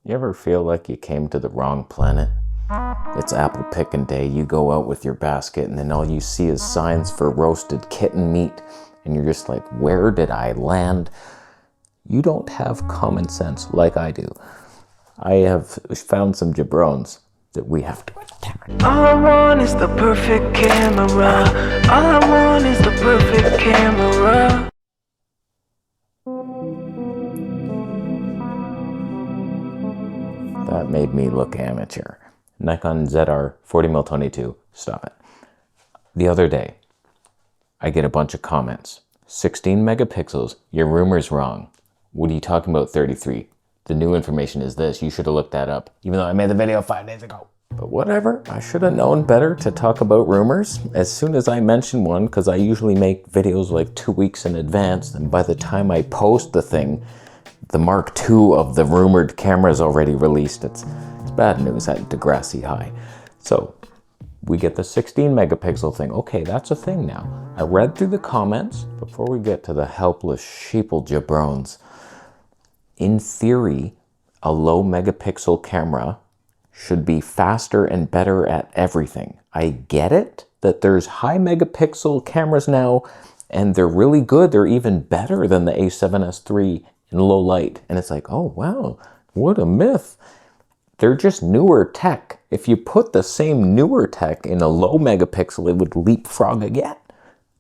You ever feel like you came to the wrong planet? It's apple picking day, you go out with your basket and then all you see is signs for roasted kitten meat and you're just like, where did I land? You don't have common sense like I do. I have found some jabrones that we have to attack. All I want is the perfect camera. All I want is the perfect camera. That made me look amateur. Nikon ZR 40mm22, stop it. The other day, I get a bunch of comments. 16 megapixels, your rumor's wrong. What are you talking about 33? The new information is this, you should have looked that up, even though I made the video 5 days ago. But whatever, I should have known better to talk about rumors. As soon as I mention one, because I usually make videos like 2 weeks in advance, and by the time I post the thing, the Mark II of the rumored camera is already released. It's bad news at Degrassi High. So we get the 16 megapixel thing. Okay, that's a thing now. I read through the comments before we get to the helpless sheeple jabrones. In theory, a low megapixel camera should be faster and better at everything. I get it that there's high megapixel cameras now and they're really good. They're even better than the A7S III in low light. And it's like, oh wow, what a myth. They're just newer tech. If you put the same newer tech in a low megapixel, it would leapfrog again,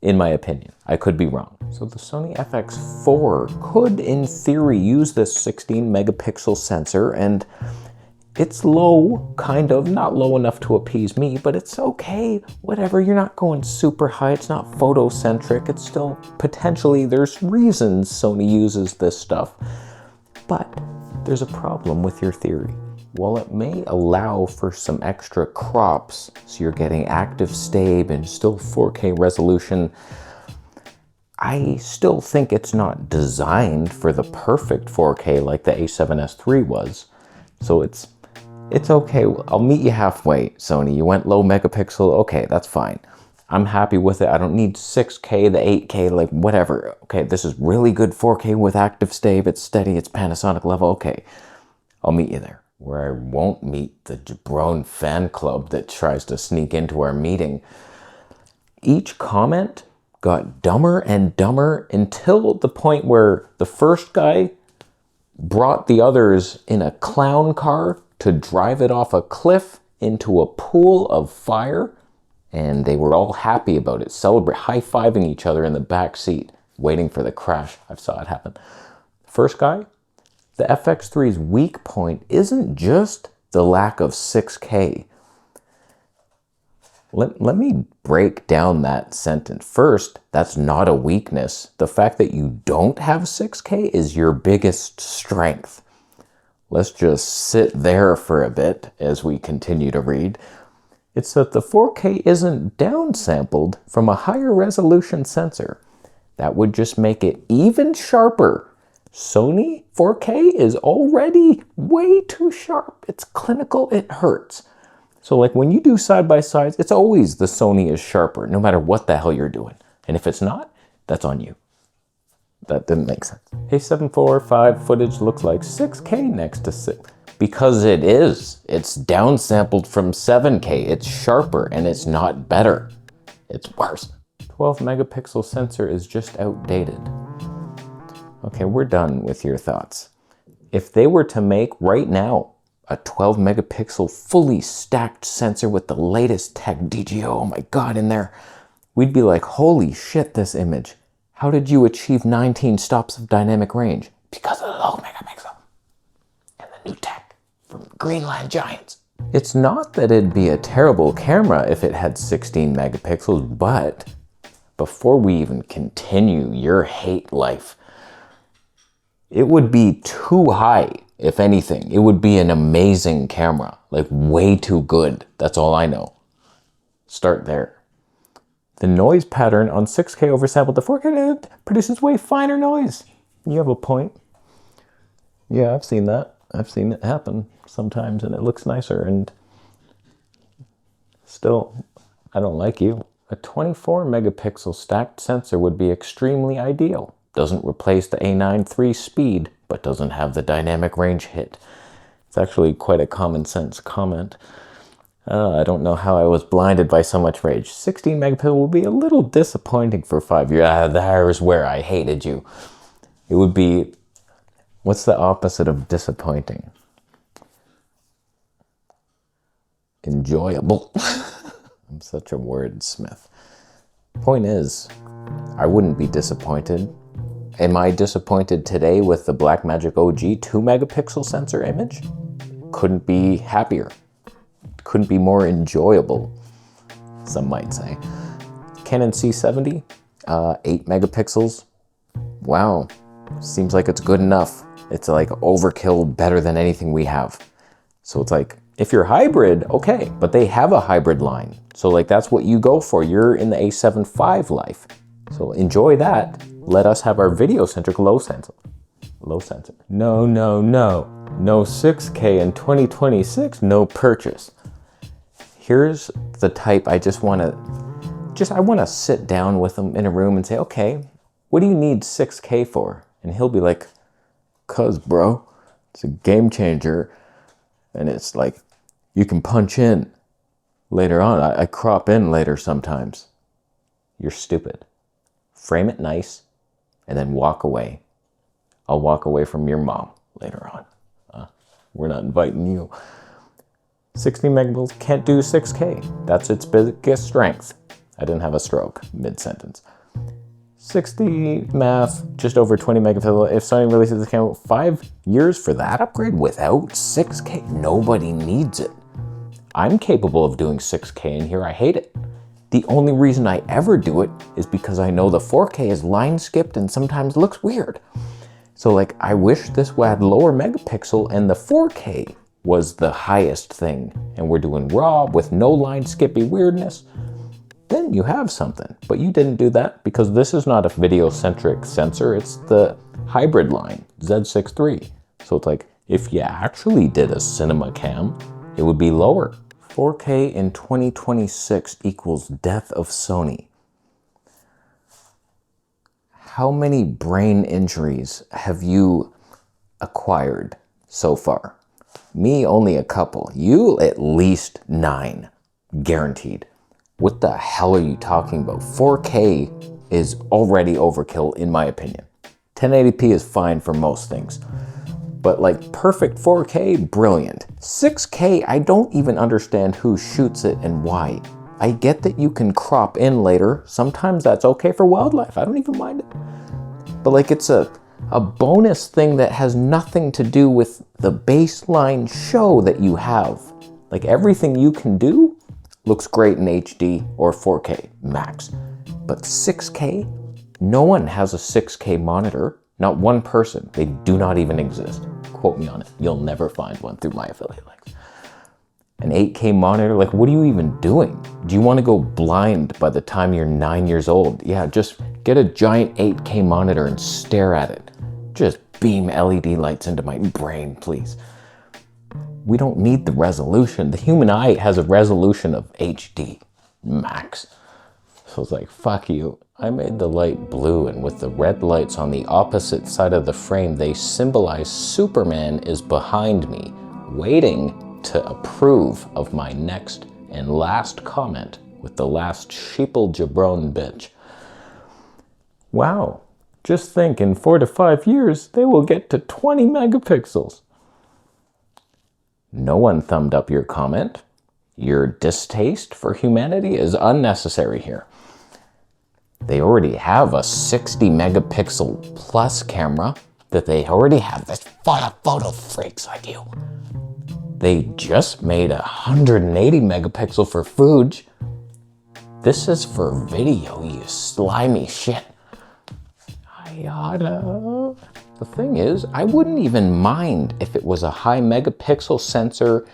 in my opinion. I could be wrong. So the Sony FX4 could, in theory, use this 16 megapixel sensor, and it's low, kind of, not low enough to appease me, but it's okay, whatever, you're not going super high, it's not photocentric, it's still potentially, there's reasons Sony uses this stuff, but there's a problem with your theory. While it may allow for some extra crops, so you're getting active stab and still 4K resolution, I still think it's not designed for the perfect 4K like the A7S III was. So it's okay. I'll meet you halfway, Sony. You went low megapixel. Okay, that's fine. I'm happy with it. I don't need 6K, the 8K, like whatever. Okay, this is really good 4K with active stab. It's steady. It's Panasonic level. Okay, I'll meet you there. Where I won't meet the jabrone fan club that tries to sneak into our meeting. Each comment got dumber and dumber until the point where the first guy brought the others in a clown car to drive it off a cliff into a pool of fire, and they were all happy about it, high-fiving each other in the back seat, waiting for the crash. I saw it happen. First guy, the FX3's weak point isn't just the lack of 6K. Let me break down that sentence. First, that's not a weakness. The fact that you don't have 6K is your biggest strength. Let's just sit there for a bit as we continue to read. It's that the 4K isn't downsampled from a higher resolution sensor. That would just make it even sharper. Sony 4K is already way too sharp. It's clinical, it hurts. So like when you do side-by-sides, it's always the Sony is sharper, no matter what the hell you're doing. And if it's not, that's on you. That didn't make sense. A7 IV footage looks like 6K next to 6. Because it is. It's downsampled from 7K. It's sharper and it's not better. It's worse. 12 megapixel sensor is just outdated. Okay, we're done with your thoughts. If they were to make right now a 12 megapixel fully stacked sensor with the latest tech DGO, oh my God, in there, we'd be like, holy shit, this image. How did you achieve 19 stops of dynamic range? Because of the low megapixel and the new tech from Greenland Giants. It's not that it'd be a terrible camera if it had 16 megapixels, but before we even continue your hate life, it would be too high, if anything. It would be an amazing camera, like way too good. That's all I know. Start there. The noise pattern on 6K oversampled to 4K produces way finer noise. You have a point. Yeah, I've seen that. I've seen it happen sometimes and it looks nicer, and still, I don't like you. A 24 megapixel stacked sensor would be extremely ideal. Doesn't replace the A9 III speed, but doesn't have the dynamic range hit. It's actually quite a common sense comment. I don't know how I was blinded by so much rage. 16 megapixel would be a little disappointing for 5 years. There's where I hated you. It would be, what's the opposite of disappointing? Enjoyable. I'm such a wordsmith. Point is, I wouldn't be disappointed. Am I disappointed today with the Blackmagic OG 2 megapixel sensor image? Couldn't be happier. Couldn't be more enjoyable, some might say. Canon C70, 8 megapixels. Wow, seems like it's good enough. It's like overkill, better than anything we have. So it's like, if you're hybrid, okay, but they have a hybrid line. So like that's what you go for. You're in the A7 V life. So enjoy that. Let us have our video-centric low sensor. Low sensor. No, no, no. No 6K in 2026, no purchase. Here's the type I want to sit down with him in a room and say, okay, what do you need 6K for? And he'll be like, cuz bro, it's a game changer. And it's like, you can punch in later on. I crop in later sometimes. You're stupid. Frame it nice and then walk away. I'll walk away from your mom later on. We're not inviting you. 16 megapixels can't do 6K. That's its biggest strength. I didn't have a stroke mid-sentence. 60 math, just over 20 megapixel. If Sony releases this camera, 5 years for that upgrade without 6K, nobody needs it. I'm capable of doing 6K in here, I hate it. The only reason I ever do it is because I know the 4K is line skipped and sometimes looks weird. So like, I wish this had lower megapixel and the 4K was the highest thing and we're doing raw with no line skippy weirdness. Then you have something, but you didn't do that because this is not a video-centric sensor, it's the hybrid line, Z6 III. So it's like, if you actually did a cinema cam, it would be lower. 4K in 2026 equals death of Sony. How many brain injuries have you acquired so far? Me, only a couple. You, at least 9, guaranteed. What the hell are you talking about? 4K is already overkill, in my opinion. 1080p is fine for most things. But like perfect 4K, brilliant. 6K, I don't even understand who shoots it and why. I get that you can crop in later. Sometimes that's okay for wildlife. I don't even mind it. But like it's a bonus thing that has nothing to do with the baseline show that you have. Like everything you can do looks great in HD or 4K max. But 6K, no one has a 6K monitor. Not one person. They do not even exist. Quote me on it. You'll never find one through my affiliate links. An 8K monitor, like what are you even doing? Do you want to go blind by the time you're 9 years old? Yeah, just get a giant 8K monitor and stare at it. Just beam LED lights into my brain, please. We don't need the resolution. The human eye has a resolution of HD max. So it's like, fuck you. I made the light blue, and with the red lights on the opposite side of the frame, they symbolize Superman is behind me, waiting to approve of my next and last comment with the last sheeple jabron bitch. Wow, just think in 4 to 5 years, they will get to 20 megapixels. No one thumbed up your comment. Your distaste for humanity is unnecessary here. They already have a 60 megapixel plus camera that they already have. That's photo freaks like you. They just made 180 megapixel for Fuji. This is for video, you slimy shit. The thing is, I wouldn't even mind if it was a high megapixel sensor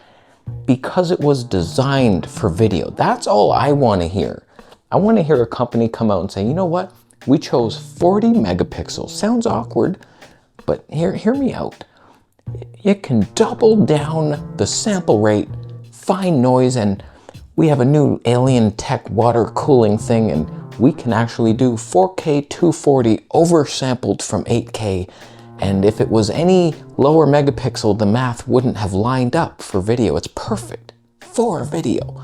because it was designed for video. That's all I want to hear. I want to hear a company come out and say, you know what? We chose 40 megapixels. Sounds awkward, but hear me out. It can double down the sample rate, fine noise, and we have a new alien tech water cooling thing, and we can actually do 4K 240 oversampled from 8K, And if it was any lower megapixel, the math wouldn't have lined up for video. It's perfect for video.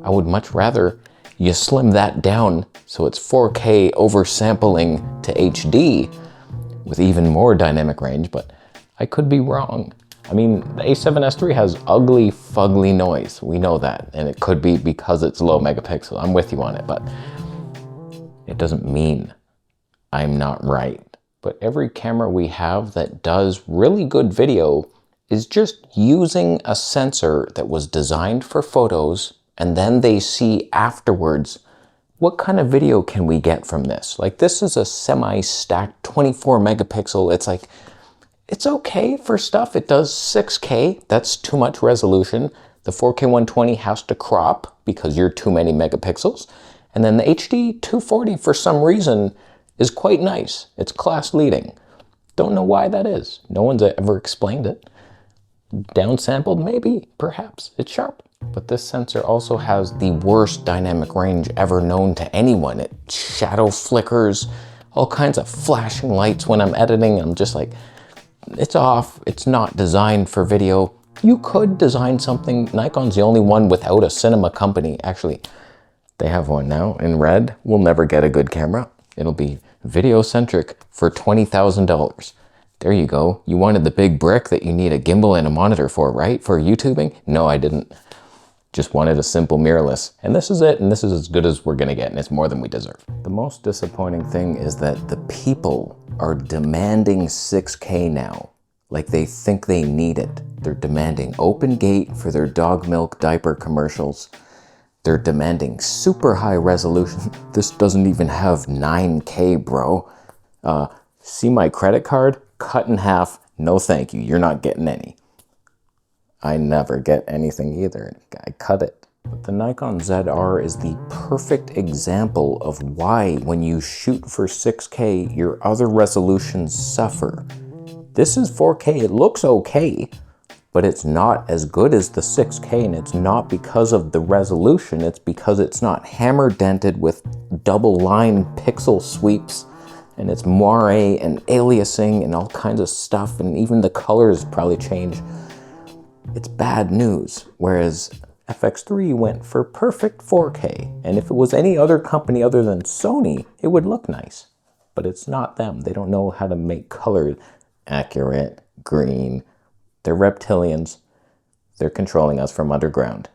I would much rather you slim that down so it's 4K oversampling to HD with even more dynamic range, but I could be wrong. I mean, the A7S III has ugly, fugly noise. We know that, and it could be because it's low megapixel. I'm with you on it, but it doesn't mean I'm not right. But every camera we have that does really good video is just using a sensor that was designed for photos, and then they see afterwards, what kind of video can we get from this? Like, this is a semi-stacked 24 megapixel. It's like, it's okay for stuff. It does 6K, that's too much resolution. The 4K 120 has to crop because you're too many megapixels. And then the HD 240 for some reason is quite nice. It's class leading. Don't know why that is. No one's ever explained it. Downsampled, maybe, perhaps. It's sharp. But this sensor also has the worst dynamic range ever known to anyone. It shadow flickers, all kinds of flashing lights when I'm editing. I'm just like, it's off. It's not designed for video. You could design something. Nikon's the only one without a cinema company. Actually, they have one now in red. We'll never get a good camera. It'll be video-centric for $20,000. There you go. You wanted the big brick that you need a gimbal and a monitor for, right? For YouTubing? No, I didn't. Just wanted a simple mirrorless. And this is it, and this is as good as we're gonna get, and it's more than we deserve. The most disappointing thing is that the people are demanding 6K now. Like they think they need it. They're demanding open gate for their dog milk diaper commercials. They're demanding super high resolution. This doesn't even have 9K, bro. See my credit card? Cut in half. No thank you. You're not getting any. I never get anything either. I cut it. But the Nikon ZR is the perfect example of why when you shoot for 6K, your other resolutions suffer. This is 4K. It looks okay, but it's not as good as the 6K, and it's not because of the resolution. It's because it's not hammer dented with double line pixel sweeps, and it's moire and aliasing and all kinds of stuff, and even the colors probably change. It's bad news. Whereas FX3 went for perfect 4K, and if it was any other company other than Sony, it would look nice. But it's not them. They don't know how to make color accurate, green. They're reptilians. They're controlling us from underground.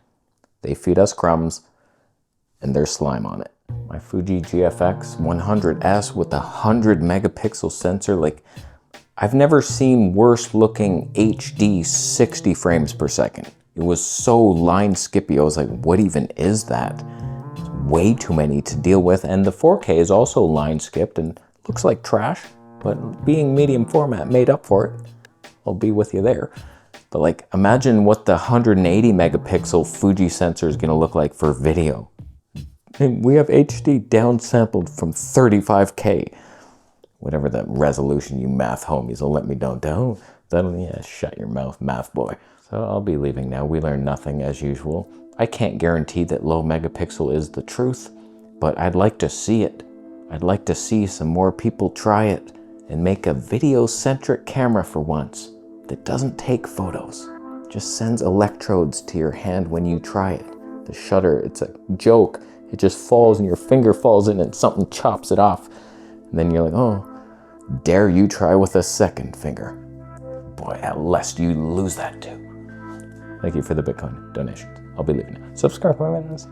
They feed us crumbs, and there's slime on it. My Fuji GFX 100S with a 100 megapixel sensor, like, I've never seen worse looking HD 60 frames per second. It was so line skippy. I was like, what even is that? It's way too many to deal with. And the 4K is also line skipped and looks like trash, but being medium format made up for it. I'll be with you there. But like, imagine what the 180 megapixel Fuji sensor is gonna look like for video. And we have HD downsampled from 35K. Whatever the resolution you math homies will let me know. Yeah, shut your mouth, math boy. So I'll be leaving now. We learned nothing as usual. I can't guarantee that low megapixel is the truth, but I'd like to see it. I'd like to see some more people try it and make a video-centric camera for once that doesn't take photos. Just sends electrodes to your hand when you try it. The shutter, it's a joke. It just falls and your finger falls in and something chops it off. And then you're like, oh, dare you try with a second finger. Boy, lest you lose that too. Thank you for the Bitcoin donations. I'll be leaving now. Subscribe for my minutes.